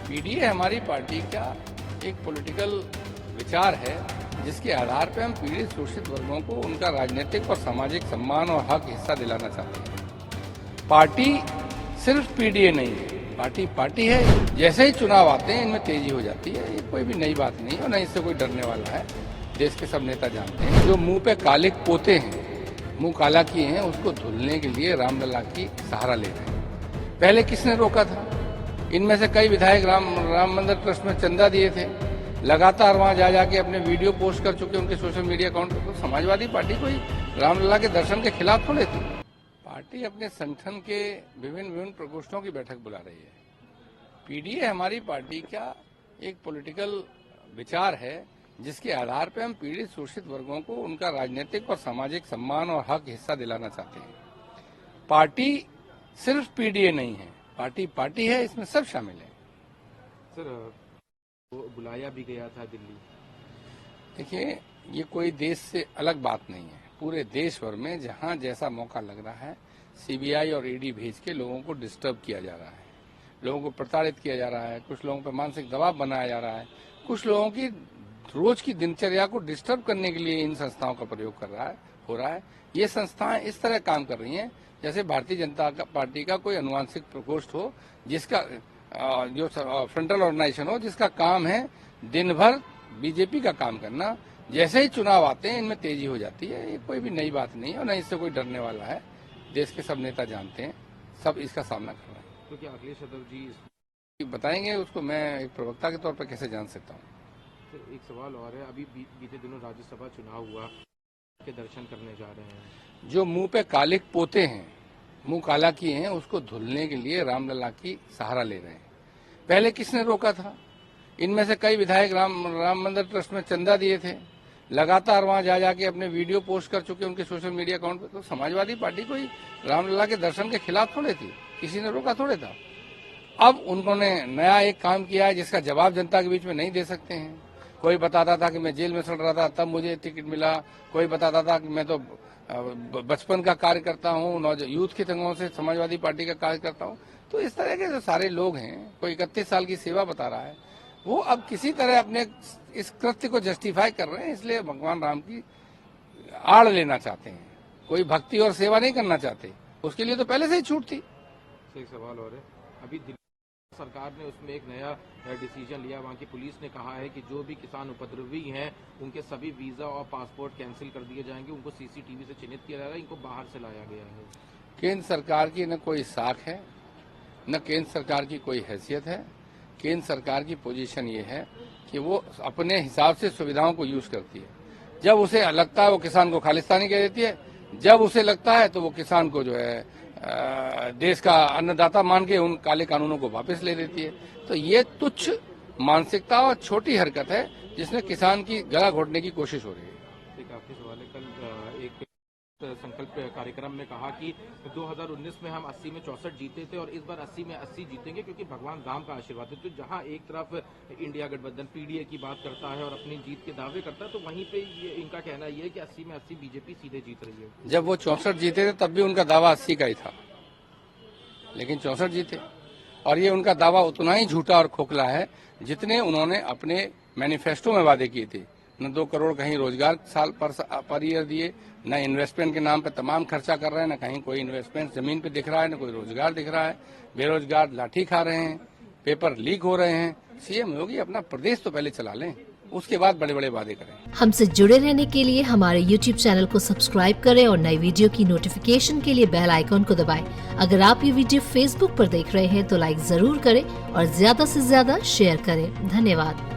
PDA हमारी party का एक पॉलिटिकल विचार है जिसके आधार पर हम पीड़ित शोषित वर्गों को उनका राजनीतिक और सामाजिक सम्मान और हक हिस्सा दिलाना चाहते हैं। पार्टी सिर्फ पीडीए नहीं है, पार्टी पार्टी है। जैसे ही चुनाव आते हैं इनमें तेजी हो जाती है, ये कोई भी नई बात नहीं है और न इससे कोई डरने वाला है। देश के सब नेता जानते हैं। जो मुंह पे काले पोते हैं, मुंह काला किए हैं, उसको धुलने के लिए रामलला की सहारा ले रहे हैं। पहले किसने रोका था? इनमें से कई विधायक राम मंदिर ट्रस्ट में चंदा दिए थे, लगातार वहां जा जाके अपने वीडियो पोस्ट कर चुके उनके सोशल मीडिया अकाउंट पर। तो समाजवादी पार्टी कोई रामलला के दर्शन के खिलाफ थोड़े थी। पार्टी अपने संगठन के विभिन्न प्रकोष्ठों की बैठक बुला रही है। पीडीए हमारी पार्टी का एक पॉलिटिकल विचार है जिसके आधार पर हम पीड़ित शोषित वर्गों को उनका राजनीतिक और सामाजिक सम्मान और हक हिस्सा दिलाना चाहते हैं। पार्टी सिर्फ पीडीए नहीं है, पार्टी पार्टी है, इसमें सब शामिल है। सर, बुलाया भी गया था दिल्ली। देखिए, ये कोई देश से अलग बात नहीं है। पूरे देश भर में जहां जैसा मौका लग रहा है सीबीआई और ईडी भेज के लोगों को डिस्टर्ब किया जा रहा है, लोगों को प्रताड़ित किया जा रहा है, कुछ लोगों पर मानसिक दबाव बनाया जा रहा है, कुछ लोगों की रोज की दिनचर्या को डिस्टर्ब करने के लिए इन संस्थाओं का प्रयोग हो रहा है। ये संस्थाएं इस तरह काम कर रही हैं जैसे भारतीय जनता पार्टी का कोई अनुवांशिक प्रकोष्ठ हो, जिसका जो फ्रंटल ऑर्गेनाइजेशन हो, जिसका काम है दिन भर बीजेपी का काम करना। जैसे ही चुनाव आते हैं इनमें तेजी हो जाती है, ये कोई भी नई बात नहीं है और न इससे कोई डरने वाला है। देश के सब नेता जानते हैं, सब इसका सामना कर रहे हैं। तो क्या अखिलेश यादव जी बताएंगे उसको, मैं एक प्रवक्ता के तौर पर कैसे जान सकता हूँ? एक सवाल और है, अभी बीते दिनों राज्यसभा चुनाव हुआ, के दर्शन करने जा रहे हैं। जो मुंह पे काले पोते हैं, मुंह काला किए हैं, उसको धुलने के लिए रामलला की सहारा ले रहे हैं। पहले किसने रोका था? इनमें से कई विधायक राम मंदिर ट्रस्ट में चंदा दिए थे, लगातार वहां जा जाके अपने वीडियो पोस्ट कर चुके उनके सोशल मीडिया अकाउंट पर। तो समाजवादी पार्टी कोई रामलला के दर्शन के खिलाफ थोड़े थी, किसी ने रोका थोड़े था। अब उन्होंने नया एक काम किया है जिसका जवाब जनता के बीच में नहीं दे सकते हैं। कोई बताता था कि मैं जेल में सड़ रहा था तब मुझे टिकट मिला, कोई बताता था कि मैं तो बचपन का कार्य करता हूँ, यूथ के संघों से समाजवादी पार्टी का कार्य करता हूँ। तो इस तरह के जो सारे लोग हैं, कोई 31 साल की सेवा बता रहा है, वो अब किसी तरह अपने इस कृत्य को जस्टिफाई कर रहे हैं, इसलिए भगवान राम की आड़ लेना चाहते हैं। कोई भक्ति और सेवा नहीं करना चाहते, उसके लिए तो पहले से ही छूट थी। एक सवाल और है, अभी दिल्ली सरकार ने उसमें एक नया डिसीजन लिया। वहाँ की पुलिस ने कहा है कि जो भी किसान उपद्रवी हैं उनके सभी वीजा और पासपोर्ट कैंसिल कर दिए जाएंगे, उनको सीसीटीवी से चिन्हित किया जाएगा, इनको बाहर से लाया गया है। केंद्र सरकार की न कोई साख है, न केंद्र सरकार की कोई हैसियत है। केंद्र सरकार की पोजीशन ये है कि वो अपने हिसाब से सुविधाओं को यूज करती है। जब उसे लगता है वो किसान को खालिस्तानी कह देती है, जब उसे लगता है तो वो किसान को जो है देश का अन्नदाता मान के उन काले कानूनों को वापस ले देती है। तो ये तुच्छ मानसिकता और छोटी हरकत है जिसमें किसान की गला घोटने की कोशिश हो रही है। एक आखिरी सवाल है, कल एक संकल्प कार्यक्रम में कहा कि 2019 में हम 80 में 64 जीते थे और इस बार 80 में 80 जीतेंगे क्योंकि भगवान राम का आशीर्वाद है। तो जहां एक तरफ इंडिया गठबंधन पीडीए की बात करता है और अपनी जीत के दावे करता है, तो वहीं पे ये इनका कहना ये है कि 80 में 80 बीजेपी सीधे जीत रही है। जब वो 64 जीते थे तब भी उनका दावा 80 का ही था, लेकिन 64 जीते। और ये उनका दावा उतना ही झूठा और खोखला है जितने उन्होंने अपने मैनिफेस्टो में वादे किए थे। न 2 करोड़ कहीं रोजगार साल पर ईयर दिए, न इन्वेस्टमेंट के नाम पे तमाम खर्चा कर रहे हैं, न कहीं कोई इन्वेस्टमेंट जमीन पे दिख रहा है, न कोई रोजगार दिख रहा है। बेरोजगार लाठी खा रहे हैं, पेपर लीक हो रहे हैं। सीएम योगी अपना प्रदेश तो पहले चला लें, उसके बाद बड़े बड़े वादे करें। हमसे जुड़े रहने के लिए हमारे YouTube चैनल को सब्सक्राइब करें और नई वीडियो की नोटिफिकेशन के लिए बेल आइकॉन को दबाएं। अगर आप ये वीडियो Facebook पर देख रहे हैं तो लाइक जरूर करें और ज्यादा से ज्यादा शेयर करें। धन्यवाद।